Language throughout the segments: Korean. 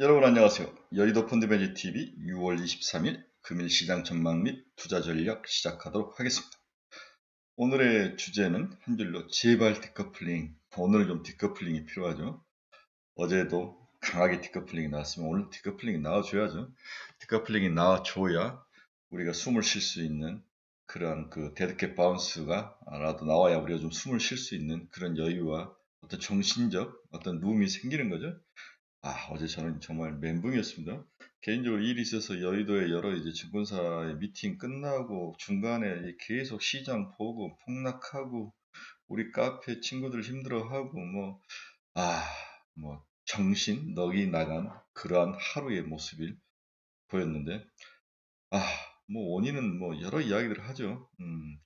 여러분 안녕하세요. 여의도 펀드매니저 TV 6월 23일 금일 시장 전망 및 투자 전략 시작하도록 하겠습니다. 오늘의 주제는 한 줄로 제발 디커플링. 오늘 좀 디커플링이 필요하죠. 어제도 강하게 디커플링이 나왔으면 오늘 디커플링이 나와줘야죠. 디커플링이 나와줘야 우리가 숨을 쉴 수 있는 그런 그 데드캣 바운스가 라도 나와야 우리가 좀 숨을 쉴 수 있는 그런 여유와 어떤 정신적 어떤 룸이 생기는 거죠. 어제 저는 정말 멘붕이었습니다. 개인적으로 일이 있어서 여의도에 여러 이제 증권사의 미팅 끝나고 중간에 계속 시장 보고 폭락하고 우리 카페 친구들 힘들어하고 정신 넋이 나간 그러한 하루의 모습을 보였는데 아, 원인은 여러 이야기를 하죠.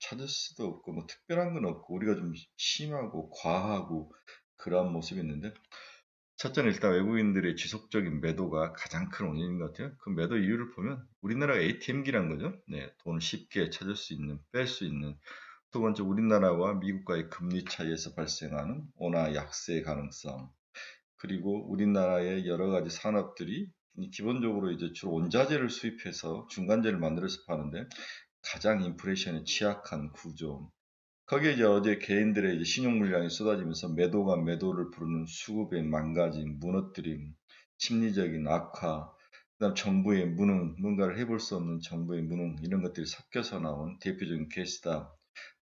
찾을 수도 없고 특별한 건 없고 우리가 좀 심하고 과하고 그러한 모습이 있는데 첫째는 일단 외국인들의 지속적인 매도가 가장 큰 원인인 것 같아요. 그 매도 이유를 보면 우리나라가 ATM기란 거죠. 네, 돈을 쉽게 찾을 수 있는, 뺄 수 있는. 두 번째, 우리나라와 미국과의 금리 차이에서 발생하는 원화 약세 가능성. 그리고 우리나라의 여러 가지 산업들이 기본적으로 이제 주로 원자재를 수입해서 중간재를 만들어서 파는데 가장 인플레이션에 취약한 구조. 거기에 이제 어제 개인들의 이제 신용 물량이 쏟아지면서 매도가 매도를 부르는 수급의 망가짐, 무너뜨림, 심리적인 악화, 그다음 정부의 무능, 뭔가를 해볼 수 없는 정부의 무능 이런 것들이 섞여서 나온 대표적인 케이스다.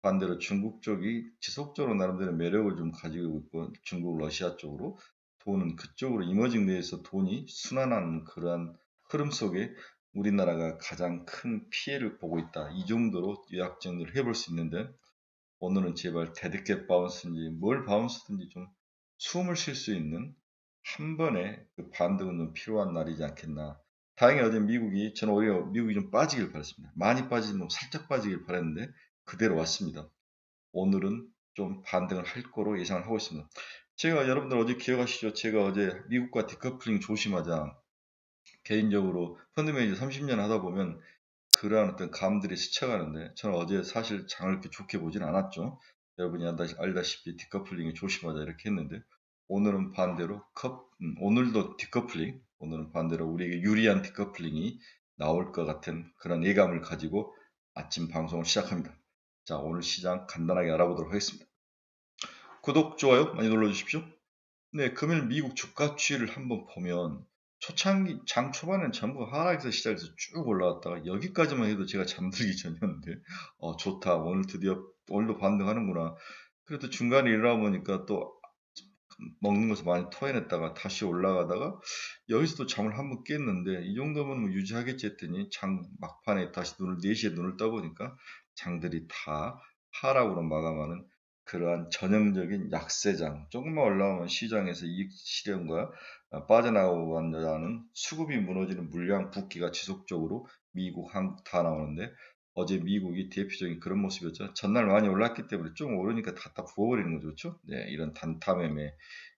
반대로 중국 쪽이 지속적으로 나름대로 매력을 좀 가지고 있고 중국, 러시아 쪽으로 돈은 그쪽으로 이머징 내에서 돈이 순환하는 그러한 흐름 속에 우리나라가 가장 큰 피해를 보고 있다. 이 정도로 요약 정리를 해볼 수 있는데 오늘은 제발 데드캣 바운스인지 뭘 바운스든지 좀 숨을 쉴 수 있는 한 번의 그 반등은 좀 필요한 날이지 않겠나. 다행히 어제 저는 오히려 미국이 좀 빠지길 바랐습니다. 많이 빠지면 살짝 빠지길 바랐는데 그대로 왔습니다. 오늘은 좀 반등을 할 거로 예상을 하고 있습니다. 제가 여러분들 어제 기억하시죠? 제가 어제 미국과 디커플링 조심하자. 개인적으로 펀드 매니저 30년 하다 보면 그러한 어떤 감들이 스쳐가는데 저는 어제 사실 장을 그렇게 좋게 보진 않았죠. 여러분이 알다시피 디커플링에 조심하자 이렇게 했는데 오늘은 반대로 오늘도 디커플링, 오늘은 반대로 우리에게 유리한 디커플링이 나올 것 같은 그런 예감을 가지고 아침 방송을 시작합니다. 자, 오늘 시장 간단하게 알아보도록 하겠습니다. 구독, 좋아요 많이 눌러주십시오. 네, 금일 미국 주가 추이를 한번 보면 초창기 장 초반엔 전부 하락에서 시작해서 쭉 올라왔다가 여기까지만 해도 제가 잠들기 전이었는데 좋다. 오늘도 반등하는구나. 그래도 중간에 일어나 보니까 또 먹는 것을 많이 토해냈다가 다시 올라가다가 여기서도 잠을 한번 깼는데 이 정도면 유지하겠지 했더니 장 막판에 다시 4시에 눈을 떠보니까 장들이 다 하락으로 마감하는 그러한 전형적인 약세장. 조금만 올라오면 시장에서 이익 실현과 빠져나가고 한다는 수급이 무너지는 물량 붓기가 지속적으로 미국, 한국 다 나오는데 어제 미국이 대표적인 그런 모습이었죠. 전날 많이 올랐기 때문에 좀 오르니까 다 부어버리는 거죠. 그렇죠? 네, 이런 단타 매매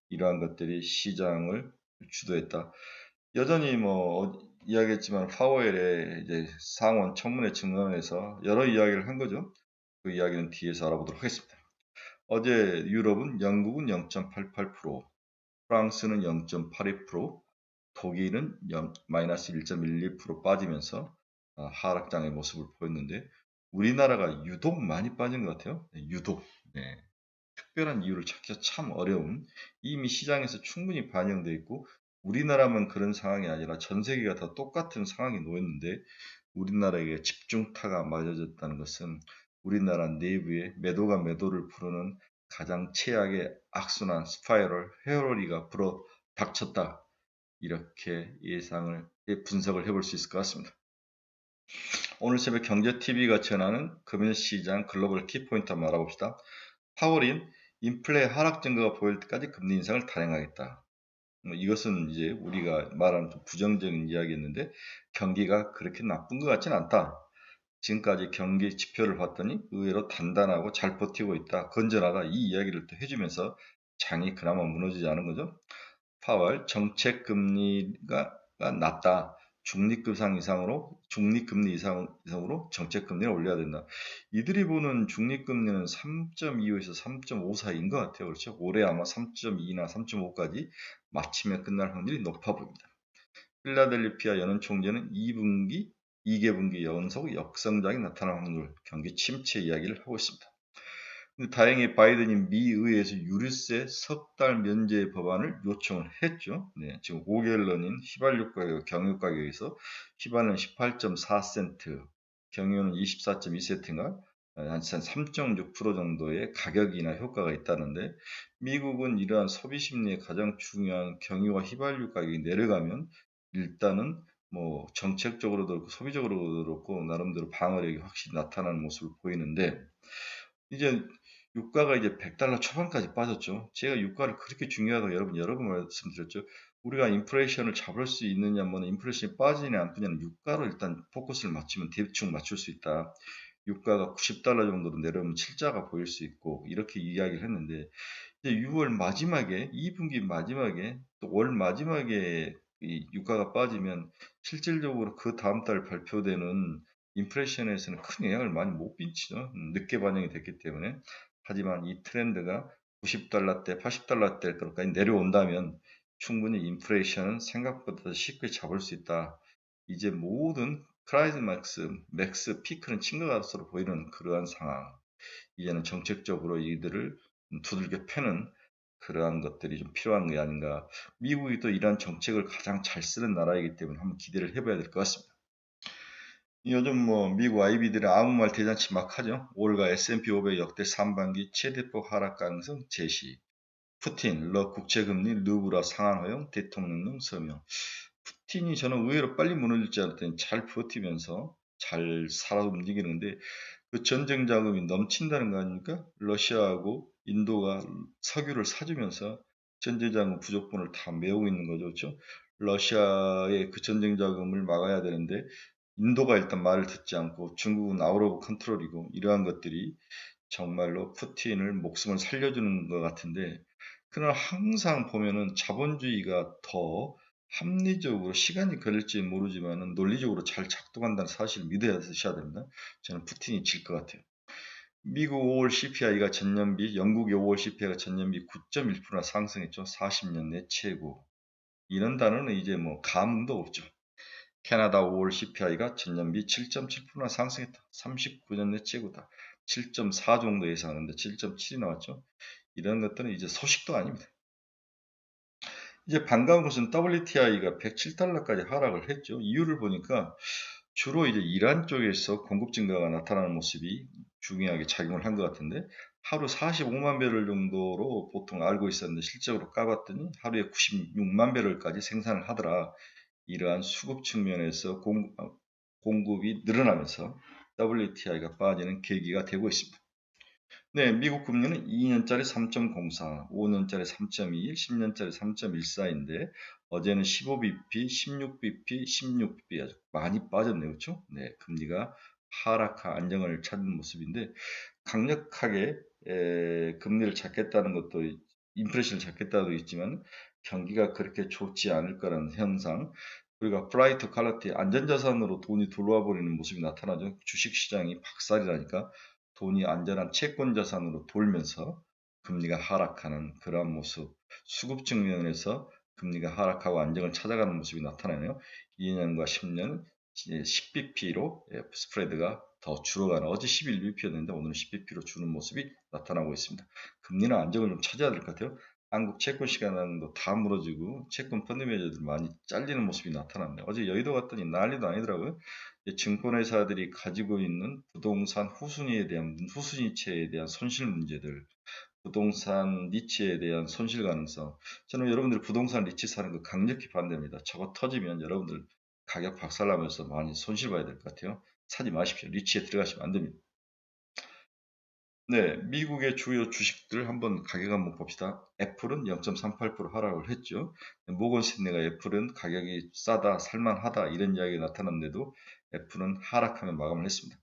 이러한 것들이 시장을 주도했다. 여전히 이야기했지만 파월의 이제 상원 청문회 증언에서 여러 이야기를 한 거죠. 그 이야기는 뒤에서 알아보도록 하겠습니다. 어제 유럽은 영국은 0.88%, 프랑스는 0.82%, 독일은 마이너스 1.12% 빠지면서 하락장의 모습을 보였는데 우리나라가 유독 많이 빠진 것 같아요. 네, 유독. 네. 특별한 이유를 찾기가 참 어려운 이미 시장에서 충분히 반영되어 있고 우리나라만 그런 상황이 아니라 전 세계가 다 똑같은 상황이 놓였는데 우리나라에게 집중타가 맞아졌다는 것은 우리나라 내부에 매도가 매도를 부르는 가장 최악의 악순환 스파이럴 헤어로리가 불어 닥쳤다. 이렇게 분석을 해볼 수 있을 것 같습니다. 오늘 새벽 경제TV가 전하는 금일시장 글로벌 키포인트 한번 알아봅시다. 파월이 인플레 하락 증가가 보일 때까지 금리 인상을 단행하겠다. 이것은 이제 우리가 말하는 좀 부정적인 이야기였는데 경기가 그렇게 나쁜 것 같지는 않다. 지금까지 경기 지표를 봤더니 의외로 단단하고 잘 버티고 있다. 건전하다. 이 이야기를 또 해주면서 장이 그나마 무너지지 않은 거죠. 파월 정책 금리가 낮다. 중립금리 이상으로 정책 금리를 올려야 된다. 이들이 보는 중립금리는 3.25에서 3.5 사이인 것 같아요. 그렇죠? 올해 아마 3.2나 3.5까지 마치면 끝날 확률이 높아 보입니다. 필라델피아 연은총재는 2개분기 연속 역성장이 나타날 확률, 경기 침체 이야기를 하고 있습니다. 근데 다행히 바이든이 미 의회에서 유류세 석 달 면제 법안을 요청을 했죠. 네, 지금 5개월런인 휘발유 가격, 경유 가격에서 휘발유는 18.4센트, 경유는 24.2센트인가 한 3.6% 정도의 가격이나 효과가 있다는데 미국은 이러한 소비 심리에 가장 중요한 경유와 휘발유 가격이 내려가면 일단은 뭐 정책적으로도 그렇고 소비적으로도 그렇고 나름대로 방어력이 확실히 나타나는 모습을 보이는데 이제 유가가 이제 100달러 초반까지 빠졌죠. 제가 유가를 그렇게 중요하다고 여러 번 말씀드렸죠. 우리가 인플레이션을 잡을 수 있느냐, 뭐 인플레이션이 빠지냐 안 빠지냐는 유가로 일단 포커스를 맞추면 대충 맞출 수 있다. 유가가 90달러 정도로 내려오면 칠자가 보일 수 있고 이렇게 이야기를 했는데 이제 6월 마지막에 2분기 마지막에 또 월 마지막에 이 유가가 빠지면 실질적으로 그 다음 달 발표되는 인플레이션에서는 큰 영향을 많이 못 미치죠. 늦게 반영이 됐기 때문에. 하지만 이 트렌드가 90달러대, 80달러대까지 내려온다면 충분히 인플레이션은 생각보다 쉽게 잡을 수 있다. 이제 모든 크라이막스, 맥스, 피크는 친 것으로 보이는 그러한 상황. 이제는 정책적으로 이들을 두들겨 패는 그러한 것들이 좀 필요한 게 아닌가. 미국이 또 이러한 정책을 가장 잘 쓰는 나라이기 때문에 한번 기대를 해봐야 될 것 같습니다. 요즘 뭐 미국 IB들이 아무 말 대잔치 막 하죠. 올가 S&P 500 역대 3반기 최대폭 하락 가능성 제시. 푸틴, 국채금리 루브라 상한 허용, 대통령령 서명. 푸틴이 저는 의외로 빨리 무너질 줄 알았더니 잘 버티면서 잘 살아 움직이는데 그 전쟁 자금이 넘친다는 거 아닙니까? 러시아하고 인도가 석유를 사주면서 전쟁 자금 부족분을 다 메우고 있는 거죠. 그렇죠? 러시아의 그 전쟁 자금을 막아야 되는데 인도가 일단 말을 듣지 않고 중국은 아웃 오브 컨트롤이고 이러한 것들이 정말로 푸틴을 목숨을 살려주는 것 같은데 그러나 항상 보면은 자본주의가 더 합리적으로 시간이 걸릴지 모르지만은 논리적으로 잘 작동한다는 사실을 믿어야 드셔야 됩니다. 저는 푸틴이 질 것 같아요. 미국 5월 CPI가 전년비, 영국의 5월 CPI가 전년비 9.1%나 상승했죠. 40년 내 최고. 이런 단어는 이제 뭐 감흥도 없죠. 캐나다 5월 CPI가 전년비 7.7%나 상승했다. 39년 내 최고다. 7.4 정도 예상하는데 7.7이 나왔죠. 이런 것들은 이제 소식도 아닙니다. 이제 반가운 것은 WTI가 107달러까지 하락을 했죠. 이유를 보니까 주로 이제 이란 쪽에서 공급 증가가 나타나는 모습이 중요하게 작용을 한 것 같은데 하루 45만 배럴 정도로 보통 알고 있었는데 실적으로 까봤더니 하루에 96만 배럴까지 생산을 하더라. 이러한 수급 측면에서 공급이 늘어나면서 WTI가 빠지는 계기가 되고 있습니다. 네, 미국 금리는 2년짜리 3.04, 5년짜리 3.21, 10년짜리 3.14인데 어제는 15bp, 16bp, 16bp 아주 많이 빠졌네요. 그렇죠? 네, 금리가 하락한 안정을 찾는 모습인데 강력하게 금리를 잡겠다는 것도 인플레이션을 잡겠다도 있지만 경기가 그렇게 좋지 않을 거라는 현상 우리가 플라이트 칼라티 안전자산으로 돈이 들어와 버리는 모습이 나타나죠. 주식시장이 박살이라니까 돈이 안전한 채권 자산으로 돌면서 금리가 하락하는 그러한 모습, 수급 측면에서 금리가 하락하고 안정을 찾아가는 모습이 나타나네요. 2년과 10년 10bp로 스프레드가 더 줄어가는 어제 11bp였는데 오늘은 10bp로 주는 모습이 나타나고 있습니다. 금리는 안정을 좀 찾아야 될 것 같아요. 한국 채권 시간도 다 무너지고 채권 펀드 매니저들 많이 잘리는 모습이 나타났네요. 어제 여의도 갔더니 난리도 아니더라고요. 증권회사들이 가지고 있는 부동산 후순위체에 대한 손실 문제들, 부동산 리츠에 대한 손실 가능성. 저는 여러분들 부동산 리츠 사는 거 강력히 반대합니다. 저거 터지면 여러분들 가격 박살나면서 많이 손실 봐야 될 것 같아요. 사지 마십시오. 리츠에 들어가시면 안 됩니다. 네, 미국의 주요 주식들 한번 가격 한번 봅시다. 애플은 0.38% 하락을 했죠. 모건 스탠리가 애플은 가격이 싸다, 살만하다 이런 이야기가 나타났는데도 애플은 하락하며 마감을 했습니다.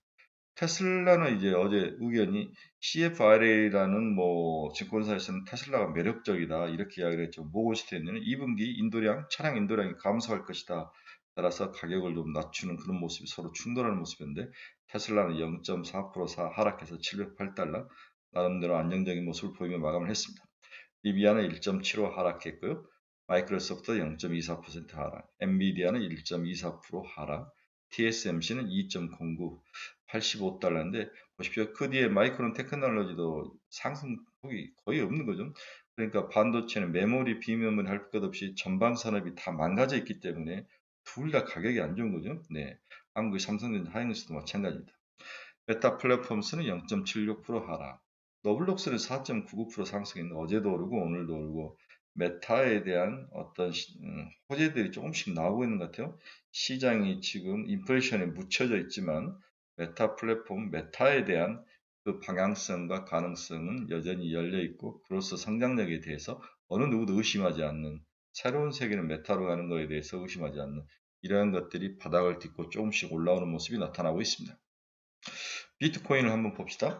테슬라는 이제 어제 의견이 CFRA라는 뭐 증권사에서는 테슬라가 매력적이다 이렇게 이야기를 했죠. 모건 스탠리는 2분기 차량 인도량이 감소할 것이다. 따라서 가격을 좀 낮추는 그런 모습이 서로 충돌하는 모습인데 테슬라는 0.4% 하락해서 708달러 나름대로 안정적인 모습을 보이며 마감을 했습니다. 리비아는 1.75 하락했고요. 마이크로소프트 0.24% 하락, 엔비디아는 1.24% 하락, TSMC는 2.09, 85달러인데 보십시오. 그 뒤에 마이크론 테크놀로지도 상승폭이 거의 없는 거죠. 그러니까 반도체는 메모리, 비메모리 할 것 없이 전방 산업이 다 망가져 있기 때문에 둘 다 가격이 안 좋은 거죠. 네, 한국의 삼성전자, 하이닉스도 마찬가지입니다. 메타 플랫폼스는 0.76% 하락, 너블록스는 4.99% 상승했는데 어제도 오르고 오늘도 오르고 메타에 대한 어떤 호재들이 조금씩 나오고 있는 것 같아요. 시장이 지금 인플레이션에 묻혀져 있지만 메타 플랫폼, 메타에 대한 그 방향성과 가능성은 여전히 열려 있고 그로서 성장력에 대해서 어느 누구도 의심하지 않는 새로운 세계는 메타로 가는 것에 대해서 의심하지 않는 이러한 것들이 바닥을 딛고 조금씩 올라오는 모습이 나타나고 있습니다. 비트코인을 한번 봅시다.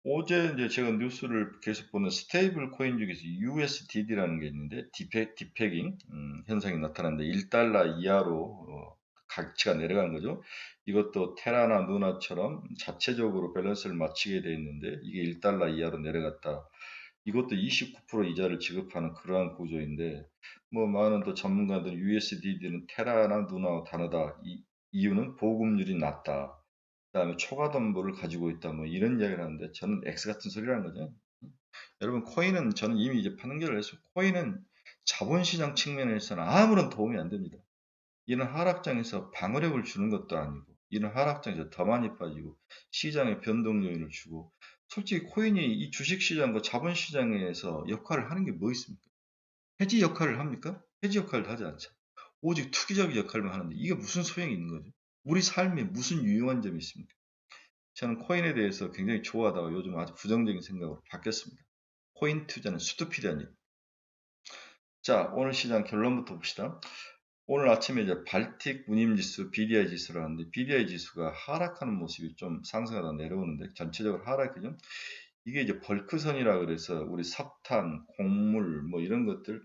어제 이제 제가 뉴스를 계속 보는 스테이블 코인 중에서 USDD라는 게 있는데 디페깅 현상이 나타났는데 1달러 이하로 가치가 내려가는 거죠. 이것도 테라나 누나처럼 자체적으로 밸런스를 맞추게 되어 있는데 이게 1달러 이하로 내려갔다. 이것도 29% 이자를 지급하는 그러한 구조인데 뭐 많은 또 전문가들은 USDD는 테라나 누나와 다르다. 이유는 보급률이 낮다. 그다음에 초과덤보를 가지고 있다 뭐 이런 이야기를 하는데 저는 X 같은 소리라는 거죠. 여러분 코인은 저는 이미 이제 판결을 했어요. 코인은 자본시장 측면에서는 아무런 도움이 안 됩니다. 이런 하락장에서 방어력을 주는 것도 아니고 이런 하락장에서 더 많이 빠지고 시장의 변동 요인을 주고 솔직히 코인이 이 주식시장과 자본시장에서 역할을 하는 게 뭐 있습니까? 해지 역할을 합니까? 해지 역할도 하지 않죠. 오직 투기적 역할만 하는데 이게 무슨 소용이 있는 거죠? 우리 삶에 무슨 유용한 점이 있습니까? 저는 코인에 대해서 굉장히 좋아하다가 요즘 아주 부정적인 생각으로 바뀌었습니다. 코인 투자는 스투피드한 일. 자, 오늘 시장 결론부터 봅시다. 오늘 아침에 이제 발틱 운임지수 BDI 지수를 하는데 BDI 지수가 하락하는 모습이 좀 상승하다 내려오는데 전체적으로 하락이죠. 이게 이제 벌크선이라 그래서 우리 석탄, 곡물 뭐 이런 것들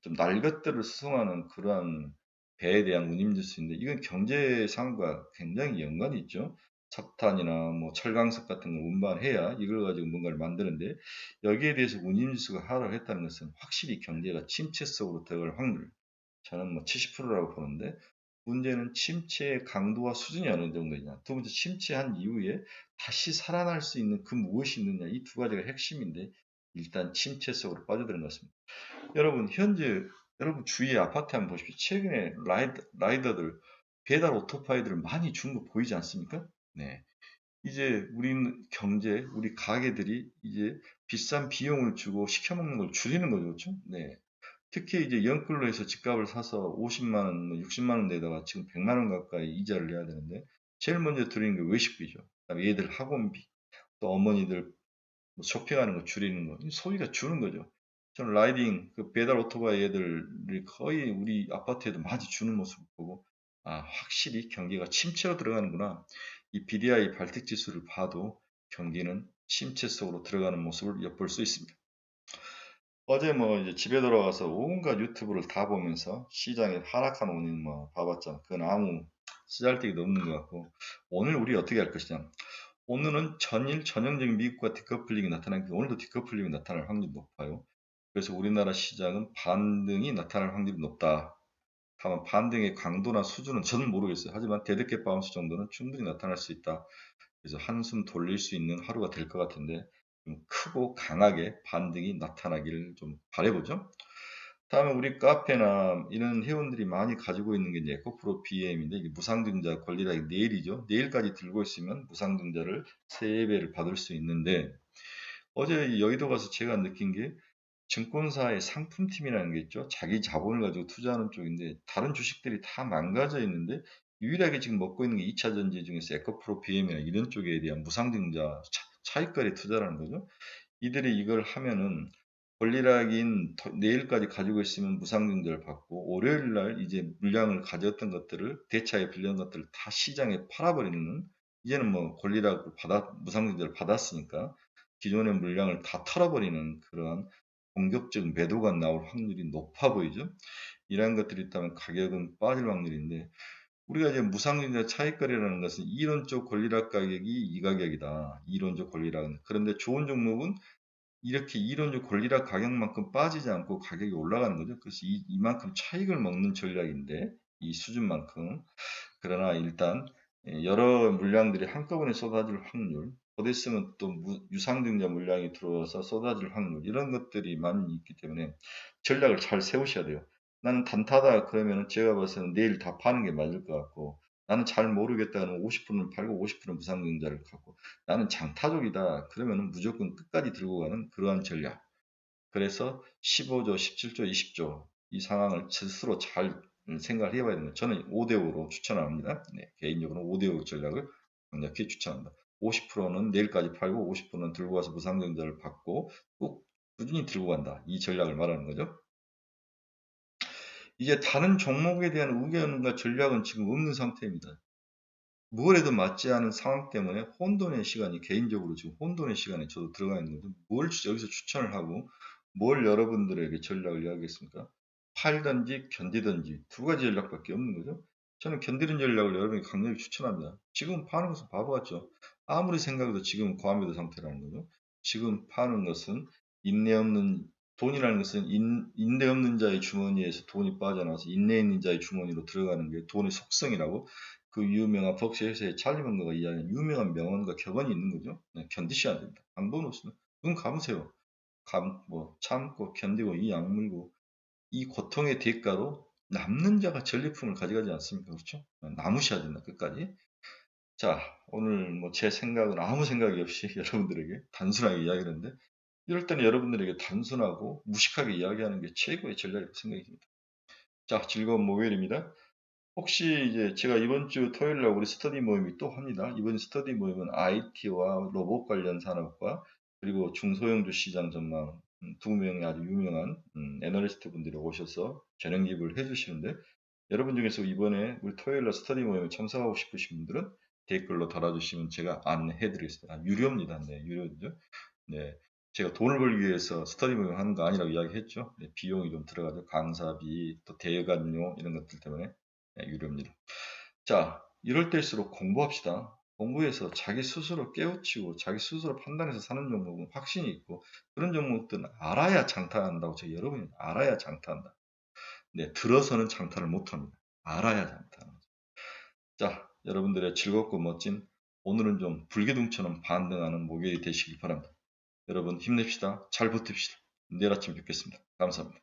좀 날 것들을 수송하는 그러한 배에 대한 운임지수인데 이건 경제상과 굉장히 연관이 있죠. 석탄이나 뭐 철강석 같은 걸 운반해야 이걸 가지고 뭔가를 만드는데 여기에 대해서 운임지수가 하락했다는 것은 확실히 경제가 침체 속으로 들어갈 확률 저는 뭐 70%라고 보는데 문제는 침체의 강도와 수준이 어느 정도냐. 두 번째, 침체한 이후에 다시 살아날 수 있는 그 무엇이 있느냐. 이 두 가지가 핵심인데 일단 침체 속으로 빠져드는 것 같습니다. 여러분 현재 여러분 주위의 아파트 한번 보십시오. 최근에 라이더들 배달 오토바이들을 많이 준 거 보이지 않습니까? 네. 이제 우리 경제, 우리 가게들이 이제 비싼 비용을 주고 시켜먹는 걸 줄이는 거죠. 그렇죠? 네. 특히 이제 연끌로 해서 집값을 사서 50만 원, 뭐 60만 원 내다가 지금 100만 원 가까이 이자를 내야 되는데 제일 먼저 드리는 게 외식비죠. 그다음에 얘들 학원비, 또 어머니들 뭐 쇼핑하는 거 줄이는 거, 소비가 주는 거죠. 저는 라이딩, 그 배달 오토바이 애들이 거의 우리 아파트에도 많이 주는 모습을 보고 아, 확실히 경기가 침체로 들어가는구나. 이 BDI 발틱 지수를 봐도 경기는 침체 속으로 들어가는 모습을 엿볼 수 있습니다. 어제 뭐 이제 집에 돌아가서 온갖 유튜브를 다 보면서 시장의 하락한 원인 뭐 봐봤자 그건 아무 쓰잘데기도 없는 것 같고 오늘 우리 어떻게 할 것이냐. 오늘은 전일 전형적인 미국과 디커플링이 나타나기 때문에 오늘도 디커플링이 나타날 확률이 높아요. 그래서 우리나라 시장은 반등이 나타날 확률이 높다. 다만 반등의 강도나 수준은 저는 모르겠어요. 하지만 데드캣 바운스 정도는 충분히 나타날 수 있다. 그래서 한숨 돌릴 수 있는 하루가 될 것 같은데 좀 크고 강하게 반등이 나타나기를 좀 바라보죠. 다음에 우리 카페나 이런 회원들이 많이 가지고 있는 게 이제 에코프로 BM인데 이게 무상증자 권리락이 내일이죠. 내일까지 들고 있으면 무상증자를 3배를 받을 수 있는데 어제 여의도 가서 제가 느낀 게 증권사의 상품팀이라는 게 있죠. 자기 자본을 가지고 투자하는 쪽인데 다른 주식들이 다 망가져 있는데 유일하게 지금 먹고 있는 게 2차 전지 중에서 에코프로 BM이나 이런 쪽에 대한 무상증자 차익거래 투자라는 거죠. 이들이 이걸 하면은 권리락인 내일까지 가지고 있으면 무상증자를 받고 월요일 날 이제 물량을 가져왔던 것들을 대차에 빌려온 것들을 다 시장에 팔아버리는 이제는 뭐 권리락을 무상증자를 받았으니까 기존의 물량을 다 털어버리는 그런 공격적 매도가 나올 확률이 높아 보이죠. 이러한 것들이 있다면 가격은 빠질 확률인데 우리가 이제 무상증자 차익거래라는 것은 이론적 권리락 가격이 이 가격이다. 이론적 권리락은. 그런데 좋은 종목은 이렇게 이론적 권리락 가격만큼 빠지지 않고 가격이 올라가는 거죠. 그래서 이만큼 차익을 먹는 전략인데 이 수준만큼. 그러나 일단 여러 물량들이 한꺼번에 쏟아질 확률, 곧 있으면 또 유상증자 물량이 들어와서 쏟아질 확률 이런 것들이 많이 있기 때문에 전략을 잘 세우셔야 돼요. 나는 단타다 그러면 제가 봐서는 내일 다 파는 게 맞을 것 같고, 나는 잘 모르겠다 그러면 50%는 팔고 50%는 무상증자를 갖고, 나는 장타족이다 그러면 무조건 끝까지 들고 가는 그러한 전략. 그래서 15조, 17조, 20조 이 상황을 스스로 잘 생각을 해봐야 됩니다. 저는 5대5로 추천합니다. 네, 개인적으로 5대5 전략을 강력히 추천합니다. 50%는 내일까지 팔고 50%는 들고 가서 무상증자를 받고 꼭 꾸준히 들고 간다. 이 전략을 말하는 거죠. 이제 다른 종목에 대한 의견과 전략은 지금 없는 상태입니다. 뭘 해도 맞지 않은 상황 때문에 혼돈의 시간이, 개인적으로 지금 혼돈의 시간에 저도 들어가 있는 거죠. 뭘 여기서 추천을 하고 뭘 여러분들에게 전략을 이야기했습니까? 팔든지 견디든지 두 가지 전략밖에 없는 거죠. 저는 견디는 전략을 여러분에게 강력히 추천합니다. 지금 파는 것은 바보 같죠. 아무리 생각해도 지금 과매도 상태라는 거죠. 지금 파는 것은 인내 없는, 돈이라는 것은 인내 없는 자의 주머니에서 돈이 빠져나와서 인내 있는 자의 주머니로 들어가는 게 돈의 속성이라고 그 유명한 벅시에서의 찰리 먼거가 이야기하는 유명한 명언과 격언이 있는 거죠. 네, 견디셔야 됩니다. 방법은 없으면 눈 감으세요. 참고 견디고 이 악물고 이 고통의 대가로 남는 자가 전리품을 가져가지 않습니까? 그렇죠? 남으셔야 된다 끝까지. 자, 오늘 뭐 제 생각은 아무 생각이 없이 여러분들에게 단순하게 이야기하는데, 이럴 때는 여러분들에게 단순하고 무식하게 이야기하는 게 최고의 전략이라고 생각이 듭니다. 자, 즐거운 목요일입니다. 혹시 이제 제가 이번 주 토요일 날 우리 스터디 모임이 또 합니다. 이번 스터디 모임은 IT와 로봇 관련 산업과 그리고 중소형주 시장 전망, 두 명의 아주 유명한 애널리스트 분들이 오셔서 재능 기부를 해주시는데, 여러분 중에서 이번에 우리 토요일 날 스터디 모임에 참석하고 싶으신 분들은 댓글로 달아주시면 제가 안내해 드리겠습니다. 유료입니다. 네, 유료죠. 네. 제가 돈을 벌기 위해서 스터디 모임 하는 거 아니라고 이야기했죠. 네, 비용이 좀 들어가죠. 강사비, 또 대관료 이런 것들 때문에 네, 유료입니다. 자, 이럴 때일수록 공부합시다. 공부해서 자기 스스로 깨우치고 자기 스스로 판단해서 사는 종목은 확신이 있고, 그런 종목들은 알아야 장타한다고. 저 여러분이 알아야 장타한다. 네, 들어서는 장타를 못합니다. 알아야 장타하는 거죠. 자, 여러분들의 즐겁고 멋진, 오늘은 좀 불기둥처럼 반등하는 목요일이 되시길 바랍니다. 여러분 힘냅시다. 잘 버팁시다. 내일 아침 뵙겠습니다. 감사합니다.